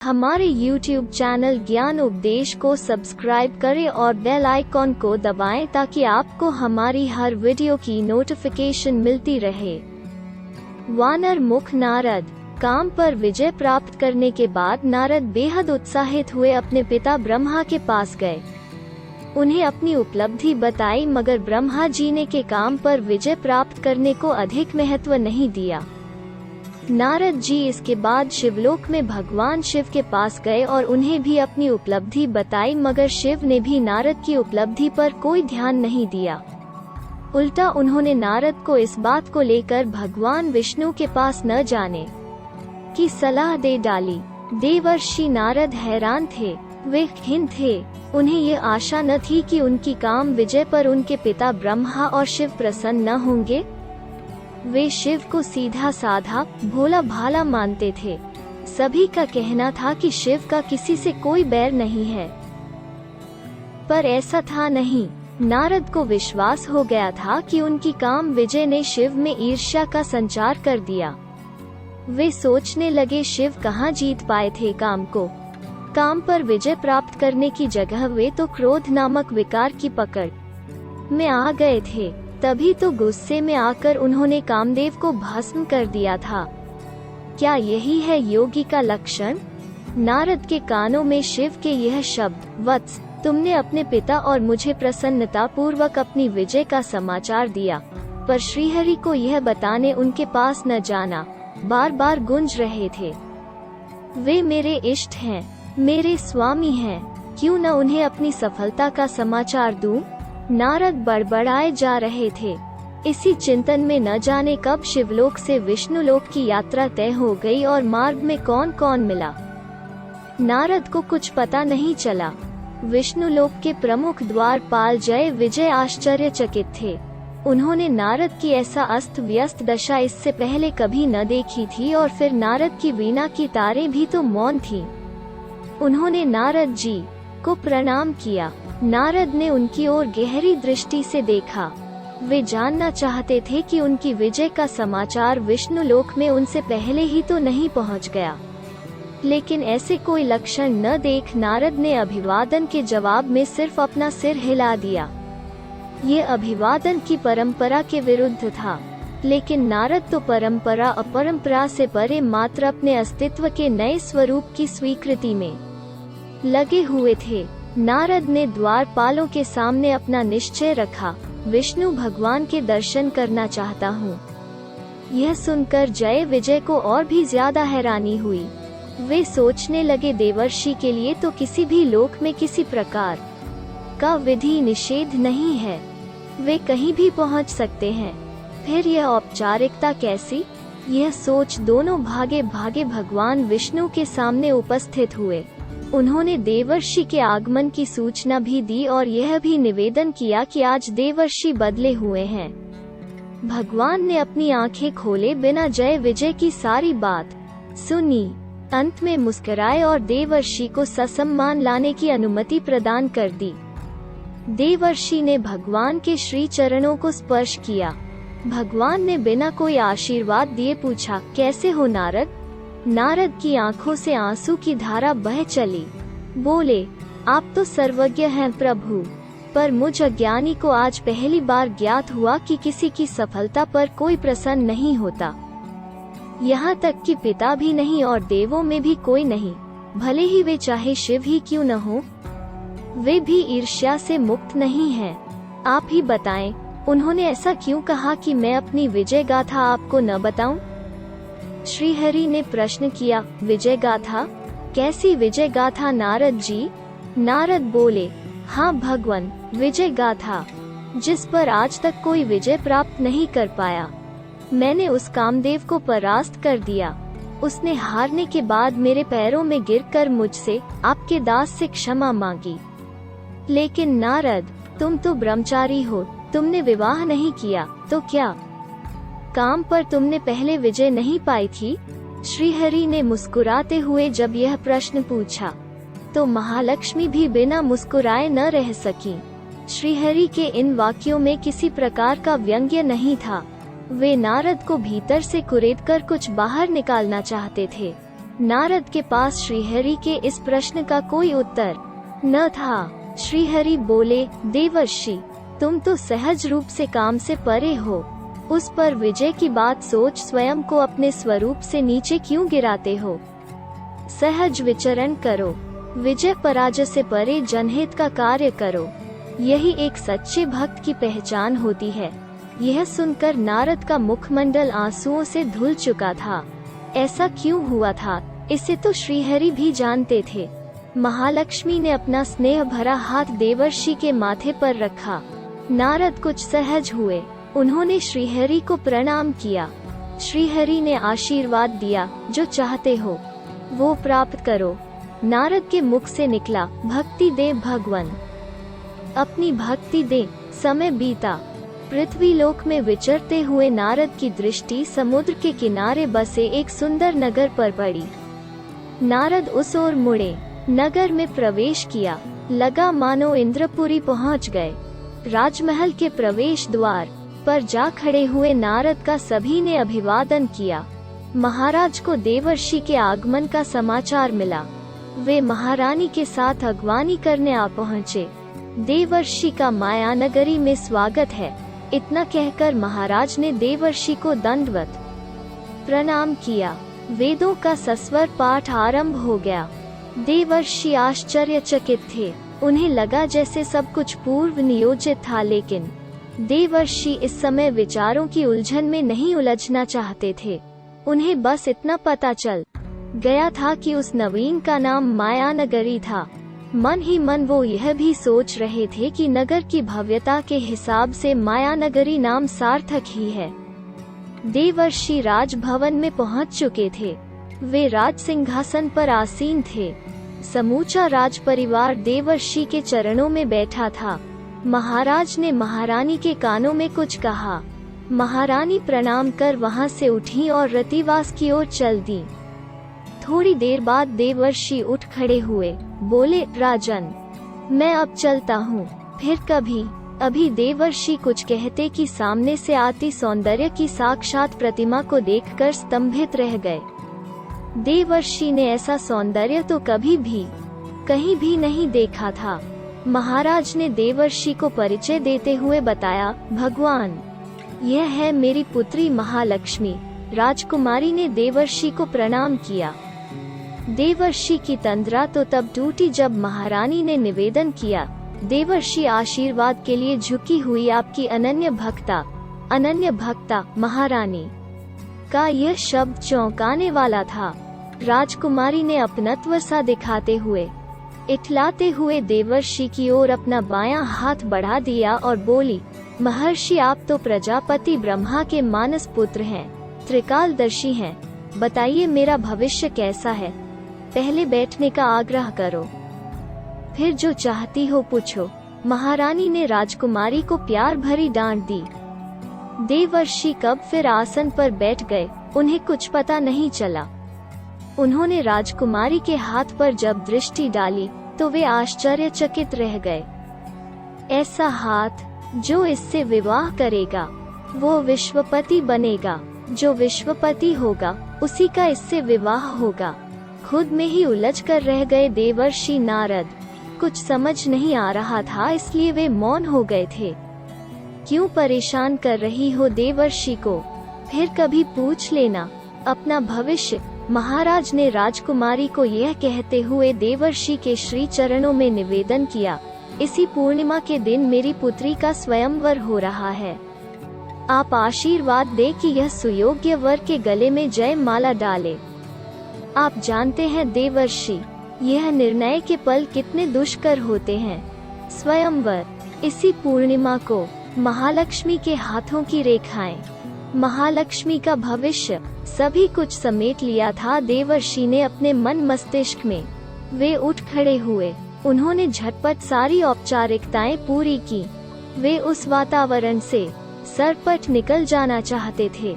हमारे YouTube channel ज्ञान उपदेश को सब्सक्राइब करें और बेल आइकॉन को दबाएं ताकि आपको हमारी हर वीडियो की नोटिफिकेशन मिलती रहे। वानर मुख नारद। काम पर विजय प्राप्त करने के बाद नारद बेहद उत्साहित हुए अपने पिता ब्रह्मा के पास गए। उन्हें अपनी उपलब्धि बताई, मगर ब्रह्मा जी ने के काम पर विजय प्राप्त करने को अधिक महत्व नहीं दिया। नारद जी इसके बाद शिवलोक में भगवान शिव के पास गए और उन्हें भी अपनी उपलब्धि बताई, मगर शिव ने भी नारद की उपलब्धि पर कोई ध्यान नहीं दिया। उल्टा उन्होंने नारद को इस बात को लेकर भगवान विष्णु के पास न जाने की सलाह दे डाली। देवर्षि नारद हैरान थे, वे खिन्न थे। उन्हें ये आशा न थी कि उनकी काम विजय पर उनके पिता ब्रह्मा और शिव प्रसन्न न होंगे। वे शिव को सीधा साधा भोला भाला मानते थे। सभी का कहना था कि शिव का किसी से कोई बैर नहीं है, पर ऐसा था नहीं। नारद को विश्वास हो गया था कि उनकी काम विजय ने शिव में ईर्ष्या का संचार कर दिया। वे सोचने लगे शिव कहाँ जीत पाए थे काम को। काम पर विजय प्राप्त करने की जगह वे तो क्रोध नामक विकार की पकड़ में आ गए थे। तभी तो गुस्से में आकर उन्होंने कामदेव को भस्म कर दिया था। क्या यही है योगी का लक्षण? नारद के कानों में शिव के यह शब्द, वत्स, तुमने अपने पिता और मुझे प्रसन्नता पूर्वक अपनी विजय का समाचार दिया, पर श्रीहरि को यह बताने उनके पास न जाना, बार बार गूंज रहे थे। वे मेरे इष्ट हैं, मेरे स्वामी हैं, क्यों न उन्हें अपनी सफलता का समाचार दूं? नारद बड़बड़ाए जा रहे थे। इसी चिंतन में न जाने कब शिवलोक से विष्णुलोक की यात्रा तय हो गई और मार्ग में कौन कौन मिला, नारद को कुछ पता नहीं चला। विष्णुलोक के प्रमुख द्वारपाल जय विजय आश्चर्यचकित थे। उन्होंने नारद की ऐसा अस्त व्यस्त दशा इससे पहले कभी न देखी थी, और फिर नारद की वीणा की तारें भी तो मौन थीं। उन्होंने नारद जी को प्रणाम किया। नारद ने उनकी ओर गहरी दृष्टि से देखा। वे जानना चाहते थे कि उनकी विजय का समाचार विष्णुलोक में उनसे पहले ही तो नहीं पहुंच गया। लेकिन ऐसे कोई लक्षण न देख नारद ने अभिवादन के जवाब में सिर्फ अपना सिर हिला दिया। ये अभिवादन की परंपरा के विरुद्ध था, लेकिन नारद तो परंपरा अपरंपरा से परे मात्र अपने अस्तित्व के नए स्वरूप की स्वीकृति में लगे हुए थे। नारद ने द्वारपालों के सामने अपना निश्चय रखा, विष्णु भगवान के दर्शन करना चाहता हूँ। यह सुनकर जय विजय को और भी ज्यादा हैरानी हुई। वे सोचने लगे देवर्षि के लिए तो किसी भी लोक में किसी प्रकार का विधि निषेध नहीं है, वे कहीं भी पहुँच सकते हैं, फिर यह औपचारिकता कैसी? यह सोच दोनों भागे भागे भगवान विष्णु के सामने उपस्थित हुए। उन्होंने देवर्षि के आगमन की सूचना भी दी और यह भी निवेदन किया कि आज देवर्षि बदले हुए हैं। भगवान ने अपनी आंखें खोले बिना जय विजय की सारी बात सुनी। अंत में मुस्कुराए और देवर्षि को ससम्मान लाने की अनुमति प्रदान कर दी। देवर्षि ने भगवान के श्री चरणों को स्पर्श किया। भगवान ने बिना कोई आशीर्वाद दिए पूछा, कैसे हो नारद? नारद की आंखों से आंसू की धारा बह चली। बोले, आप तो सर्वज्ञ हैं प्रभु, पर मुझ अज्ञानी को आज पहली बार ज्ञात हुआ कि किसी की सफलता पर कोई प्रसन्न नहीं होता। यहाँ तक कि पिता भी नहीं और देवों में भी कोई नहीं, भले ही वे चाहे शिव ही क्यों न हो। वे भी ईर्ष्या से मुक्त नहीं हैं। आप ही बताएं, उन्होंने ऐसा क्यों कहा कि मैं अपनी विजय गाथा आपको न बताऊं? श्रीहरि ने प्रश्न किया, विजय गाथा? कैसी विजय गाथा नारद जी? नारद बोले, हाँ भगवान, विजय गाथा, जिस पर आज तक कोई विजय प्राप्त नहीं कर पाया। मैंने उस कामदेव को परास्त कर दिया। उसने हारने के बाद मेरे पैरों में गिरकर मुझसे, आपके दास से क्षमा मांगी। लेकिन नारद, तुम तो ब्रह्मचारी हो, तुमने विवाह नहीं किया, तो क्या काम पर तुमने पहले विजय नहीं पाई थी? श्रीहरि ने मुस्कुराते हुए जब यह प्रश्न पूछा, तो महालक्ष्मी भी बिना मुस्कुराए न रह सकी। श्रीहरि के इन वाक्यों में किसी प्रकार का व्यंग्य नहीं था। वे नारद को भीतर से कुरेदकर कुछ बाहर निकालना चाहते थे। नारद के पास श्रीहरि के इस प्रश्न का कोई उत्तर न था। श्रीहरि बोले, देवर्षि, तुम तो सहज रूप से काम से परे हो। उस पर विजय की बात सोच स्वयं को अपने स्वरूप से नीचे क्यों गिराते हो? सहज विचरण करो, विजय पराजय से परे जनहित का कार्य करो। यही एक सच्चे भक्त की पहचान होती है। यह सुनकर नारद का मुखमंडल आंसुओं से धुल चुका था। ऐसा क्यों हुआ था, इसे तो श्रीहरि भी जानते थे। महालक्ष्मी ने अपना स्नेह भरा हाथ देवर्षि के माथे पर रखा। नारद कुछ सहज हुए। उन्होंने श्रीहरि को प्रणाम किया। श्रीहरि ने आशीर्वाद दिया, जो चाहते हो वो प्राप्त करो। नारद के मुख से निकला, भक्ति दे भगवन, अपनी भक्ति दे। समय बीता। पृथ्वी लोक में विचरते हुए नारद की दृष्टि समुद्र के किनारे बसे एक सुंदर नगर पर पड़ी। नारद उस ओर मुड़े, नगर में प्रवेश किया। लगा मानो इंद्रपुरी पहुंच गए। राजमहल के प्रवेश द्वार पर जा खड़े हुए नारद का सभी ने अभिवादन किया। महाराज को देवर्षि के आगमन का समाचार मिला। वे महारानी के साथ अगवानी करने आ पहुँचे। देवर्षि का माया नगरी में स्वागत है, इतना कहकर महाराज ने देवर्षि को दंडवत प्रणाम किया। वेदों का सस्वर पाठ आरंभ हो गया। देवर्षि आश्चर्यचकित थे। उन्हें लगा जैसे सब कुछ पूर्व नियोजित था, लेकिन देवर्षि इस समय विचारों की उलझन में नहीं उलझना चाहते थे। उन्हें बस इतना पता चल गया था कि उस नवीन का नाम माया नगरी था। मन ही मन वो यह भी सोच रहे थे कि नगर की भव्यता के हिसाब से माया नगरी नाम सार्थक ही है। देवर्षि राजभवन में पहुंच चुके थे। वे राज सिंहासन पर आसीन थे। समूचा राज परिवार देवर्षि के चरणों में बैठा था। महाराज ने महारानी के कानों में कुछ कहा। महारानी प्रणाम कर वहां से उठी और रतिवास की ओर चल दी। थोड़ी देर बाद देवर्षि उठ खड़े हुए, बोले, राजन, मैं अब चलता हूँ, फिर कभी। अभी देवर्षि कुछ कहते कि सामने से आती सौंदर्य की साक्षात प्रतिमा को देखकर स्तंभित रह गए। देवर्षि ने ऐसा सौंदर्य तो कभी भी कहीं भी नहीं देखा था। महाराज ने देवर्षि को परिचय देते हुए बताया, भगवान, यह है मेरी पुत्री महालक्ष्मी। राजकुमारी ने देवर्षि को प्रणाम किया। देवर्षि की तंद्रा तो तब टूटी जब महारानी ने निवेदन किया, देवर्षि आशीर्वाद के लिए झुकी हुई आपकी अनन्य भक्ता महारानी। का यह शब्द चौंकाने वाला था। राजकुमारी ने अपनत्व सा दिखाते हुए, इठलाते हुए देवर्षि की ओर अपना बायां हाथ बढ़ा दिया और बोली, महर्षि, आप तो प्रजापति ब्रह्मा के मानस पुत्र हैं, त्रिकालदर्शी हैं। बताइए मेरा भविष्य कैसा है? पहले बैठने का आग्रह करो, फिर जो चाहती हो पूछो। महारानी ने राजकुमारी को प्यार भरी डांट दी। देवर्षि कब फिर आसन पर बैठ गए, उन्हें कुछ पता नहीं चला। उन्होंने राजकुमारी के हाथ पर जब दृष्टि डाली तो वे आश्चर्यचकित रह गए। ऐसा हाथ, जो इससे विवाह करेगा वो विश्वपति बनेगा, जो विश्वपति होगा उसी का इससे विवाह होगा। खुद में ही उलझ कर रह गए देवर्षि नारद। कुछ समझ नहीं आ रहा था, इसलिए वे मौन हो गए थे। क्यों परेशान कर रही हो देवर्षि को? फिर कभी पूछ लेना अपना भविष्य। महाराज ने राजकुमारी को यह कहते हुए देवर्षि के श्री चरणों में निवेदन किया, इसी पूर्णिमा के दिन मेरी पुत्री का स्वयंवर हो रहा है। आप आशीर्वाद दे कि यह सुयोग्य वर के गले में जय माला डाले। आप जानते हैं देवर्षि, यह निर्णय के पल कितने दुष्कर होते हैं। स्वयंवर, इसी पूर्णिमा को महालक्ष्मी के हाथों की रेखाएं, महालक्ष्मी का भविष्य, सभी कुछ समेट लिया था देवर्षि ने अपने मन मस्तिष्क में। वे उठ खड़े हुए। उन्होंने झटपट सारी औपचारिकताएं पूरी की। वे उस वातावरण से सरपट निकल जाना चाहते थे।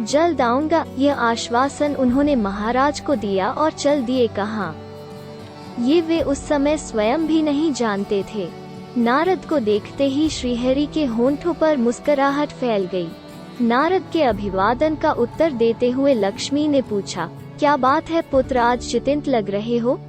जल्द आऊंगा, यह आश्वासन उन्होंने महाराज को दिया और चल दिए कहाँ। ये वे उस समय स्वयं भी नहीं जानते थे। नारद को देखते ही श्रीहरि के होंठों पर मुस्कुराहट फैल गई। नारद के अभिवादन का उत्तर देते हुए लक्ष्मी ने पूछा, क्या बात है पुत्र, आज चिंतित लग रहे हो?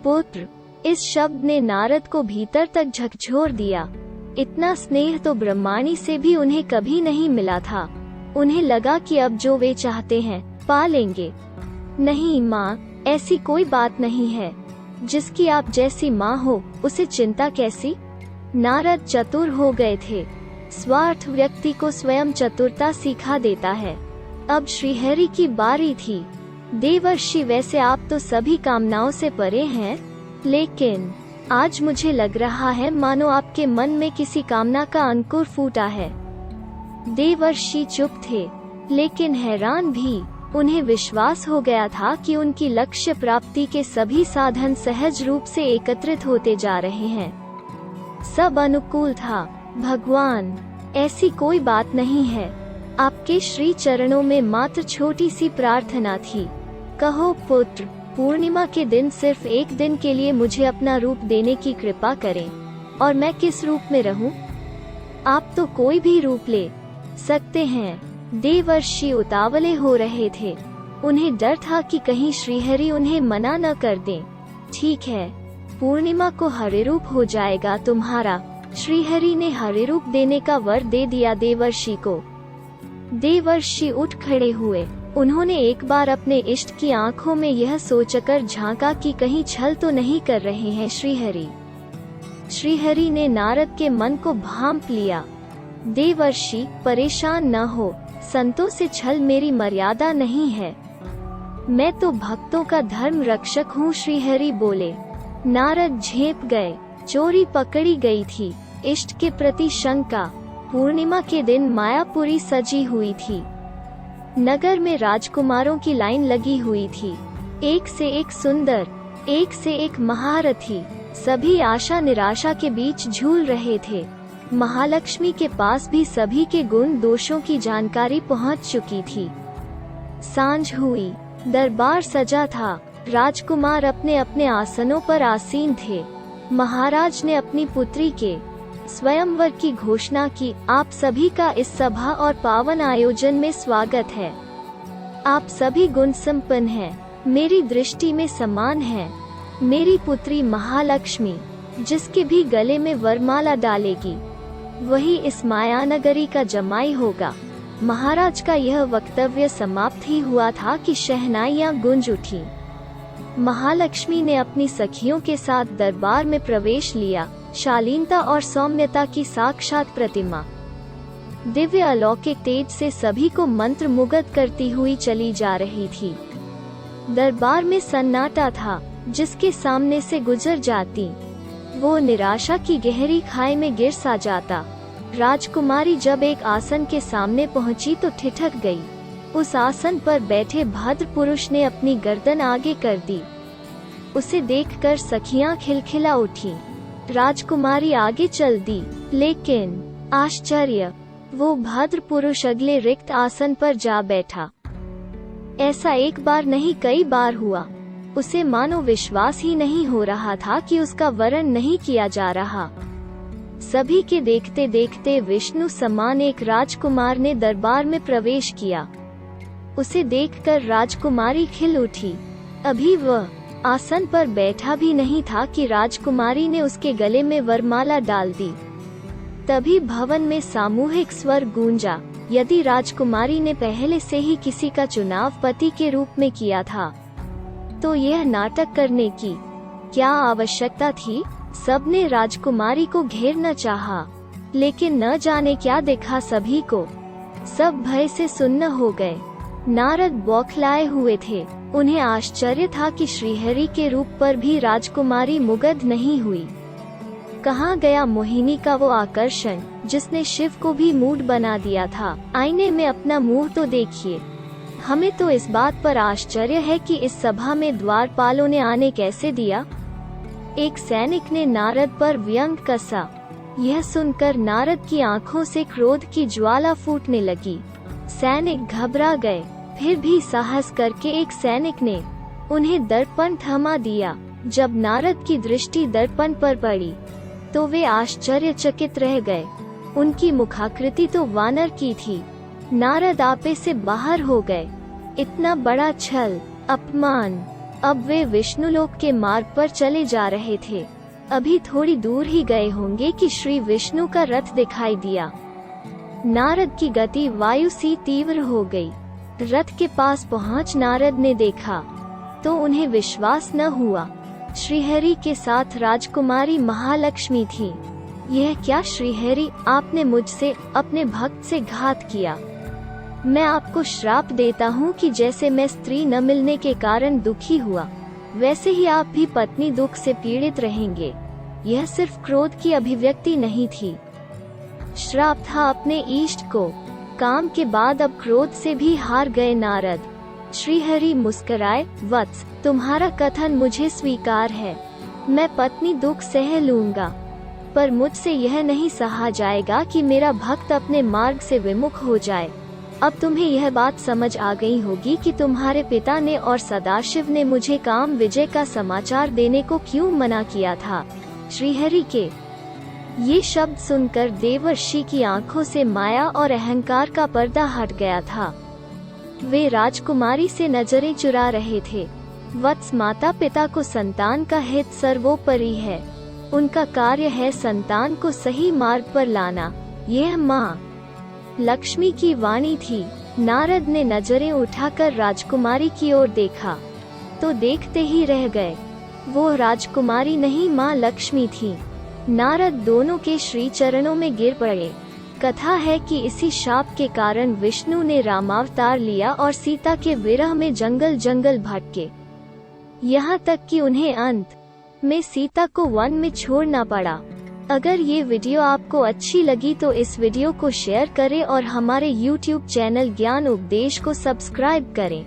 पुत्र, इस शब्द ने नारद को भीतर तक झकझोर दिया। इतना स्नेह तो ब्रह्माणी से भी उन्हें कभी नहीं मिला था। उन्हें लगा कि अब जो वे चाहते हैं पा लेंगे। नहीं माँ, ऐसी कोई बात नहीं है। जिसकी आप जैसी माँ हो उसे चिंता कैसी? नारद चतुर हो गए थे। स्वार्थ व्यक्ति को स्वयं चतुरता सिखा देता है। अब श्रीहरि की बारी थी। देवर्षि, वैसे आप तो सभी कामनाओं से परे हैं, लेकिन आज मुझे लग रहा है मानो आपके मन में किसी कामना का अंकुर फूटा है। देवर्षि चुप थे, लेकिन हैरान भी। उन्हें विश्वास हो गया था कि उनकी लक्ष्य प्राप्ति के सभी साधन सहज रूप से एकत्रित होते जा रहे हैं। सब अनुकूल था। भगवान, ऐसी कोई बात नहीं है। आपके श्री चरणों में मात्र छोटी सी प्रार्थना थी। कहो पुत्र, पूर्णिमा के दिन सिर्फ एक दिन के लिए मुझे अपना रूप देने की कृपा करें। और मैं किस रूप में रहूं? आप तो कोई भी रूप ले सकते हैं। देवर्षि उतावले हो रहे थे। उन्हें डर था कि कहीं श्रीहरि उन्हें मना न कर दें। ठीक है, पूर्णिमा को हरे रूप हो जाएगा तुम्हारा। श्रीहरि ने हरे रूप देने का वर दे दिया देवर्षि को। देवर्षि उठ खड़े हुए। उन्होंने एक बार अपने इष्ट की आंखों में यह सोचकर झांका कि कहीं छल तो नहीं कर रहे हैं श्रीहरि। श्रीहरि ने नारद के मन को भांप लिया। देवर्षि, परेशान न हो, संतों से छल मेरी मर्यादा नहीं है। मैं तो भक्तों का धर्म रक्षक हूँ, श्रीहरि बोले। नारद झेप गए। चोरी पकड़ी गई थी। इष्ट के प्रति शंका। पूर्णिमा के दिन मायापुरी सजी हुई थी। नगर में राजकुमारों की लाइन लगी हुई थी। एक से एक सुंदर, एक से एक महारथी। सभी आशा निराशा के बीच झूल रहे थे। महालक्ष्मी के पास भी सभी के गुण दोषों की जानकारी पहुंच चुकी थी। सांझ हुई। दरबार सजा था। राजकुमार अपने अपने आसनों पर आसीन थे। महाराज ने अपनी पुत्री के स्वयंवर की घोषणा की। आप सभी का इस सभा और पावन आयोजन में स्वागत है। आप सभी गुण संपन्न हैं, मेरी दृष्टि में समान हैं। मेरी पुत्री महालक्ष्मी, जिसके भी गले में वरमाला डालेगी, वही इस मायानगरी का जमाई होगा। महाराज का यह वक्तव्य समाप्त ही हुआ था कि शहनाइयां गूंज उठी। महालक्ष्मी ने अपनी सखियों के साथ दरबार में प्रवेश लिया। शालीनता और सौम्यता की साक्षात प्रतिमा। दिव्य अलौकिक तेज से सभी को मंत्र मुग्ध करती हुई चली जा रही थी। दरबार में सन्नाटा था। जिसके सामने से गुजर जाती, वो निराशा की गहरी खाई में गिर सा जाता। राजकुमारी जब एक आसन के सामने पहुंची तो ठिठक गई। उस आसन पर बैठे भद्र पुरुष ने अपनी गर्दन आगे कर दी। उसे देखकर सखियां खिलखिला उठी। राजकुमारी आगे चल दी, लेकिन आश्चर्य, वो भद्र पुरुष अगले रिक्त आसन पर जा बैठा। ऐसा एक बार नहीं कई बार हुआ। उसे मानो विश्वास ही नहीं हो रहा था कि उसका वरण नहीं किया जा रहा। सभी के देखते देखते विष्णु समान एक राजकुमार ने दरबार में प्रवेश किया। उसे देखकर राजकुमारी खिल उठी। अभी वह आसन पर बैठा भी नहीं था कि राजकुमारी ने उसके गले में वरमाला डाल दी। तभी भवन में सामूहिक स्वर गूंजा। यदि राजकुमारी ने पहले से ही किसी का चुनाव पति के रूप में किया था, तो यह नाटक करने की क्या आवश्यकता थी? सबने राजकुमारी को घेरना चाहा, लेकिन न जाने क्या दिखा सभी को। सब भय से सुन्न हो गए। नारद बौखलाए हुए थे। उन्हें आश्चर्य था कि श्रीहरि के रूप पर भी राजकुमारी मुग्ध नहीं हुई। कहाँ गया मोहिनी का वो आकर्षण, जिसने शिव को भी मूड बना दिया था? आईने में अपना मुंह तो देखिए। हमें तो इस बात पर आश्चर्य है कि इस सभा में द्वारपालों ने आने कैसे दिया। एक सैनिक ने नारद पर व्यंग कसा। यह सुनकर नारद की आंखों से क्रोध की ज्वाला फूटने लगी। सैनिक घबरा गए। फिर भी साहस करके एक सैनिक ने उन्हें दर्पण थमा दिया। जब नारद की दृष्टि दर्पण पर पड़ी, तो वे आश्चर्यचकित रह गए। उनकी मुखाकृति तो वानर की थी। नारद आपे से बाहर हो गए। इतना बड़ा छल अपमान। अब वे विष्णुलोक के मार्ग पर चले जा रहे थे। अभी थोड़ी दूर ही गए होंगे कि श्री विष्णु का रथ दिखाई दिया। नारद की गति वायु सी तीव्र हो गई। रथ के पास पहुंच नारद ने देखा तो उन्हें विश्वास न हुआ। श्रीहरि के साथ राजकुमारी महालक्ष्मी थी। यह क्या श्रीहरि, आपने मुझसे, अपने भक्त से घात किया। मैं आपको श्राप देता हूँ कि जैसे मैं स्त्री न मिलने के कारण दुखी हुआ, वैसे ही आप भी पत्नी दुख से पीड़ित रहेंगे। यह सिर्फ क्रोध की अभिव्यक्ति नहीं थी, श्राप था अपने इष्ट को। काम के बाद अब क्रोध से भी हार गए नारद। श्रीहरि मुस्कुराए, वत्स, तुम्हारा कथन मुझे स्वीकार है। मैं पत्नी दुख सह लूंगा, पर मुझसे यह नहीं सहा जाएगा कि मेरा भक्त अपने मार्ग से विमुख हो जाए। अब तुम्हें यह बात समझ आ गई होगी कि तुम्हारे पिता ने और सदाशिव ने मुझे काम विजय का समाचार देने को क्यों मना किया था। श्रीहरि के ये शब्द सुनकर देवर्षि की आंखों से माया और अहंकार का पर्दा हट गया था। वे राजकुमारी से नजरें चुरा रहे थे। वत्स, माता पिता को संतान का हित सर्वोपरि है। उनका कार्य है संतान को सही मार्ग पर लाना। यह माँ लक्ष्मी की वाणी थी। नारद ने नजरें उठाकर राजकुमारी की ओर देखा तो देखते ही रह गए। वो राजकुमारी नहीं, माँ लक्ष्मी थी। नारद दोनों के श्री चरणों में गिर पड़े। कथा है कि इसी शाप के कारण विष्णु ने रामावतार लिया और सीता के विरह में जंगल जंगल भटके, यहाँ तक कि उन्हें अंत में सीता को वन में छोड़ना पड़ा। अगर ये वीडियो आपको अच्छी लगी तो इस वीडियो को शेयर करें और हमारे YouTube चैनल ज्ञान उपदेश को सब्सक्राइब करें।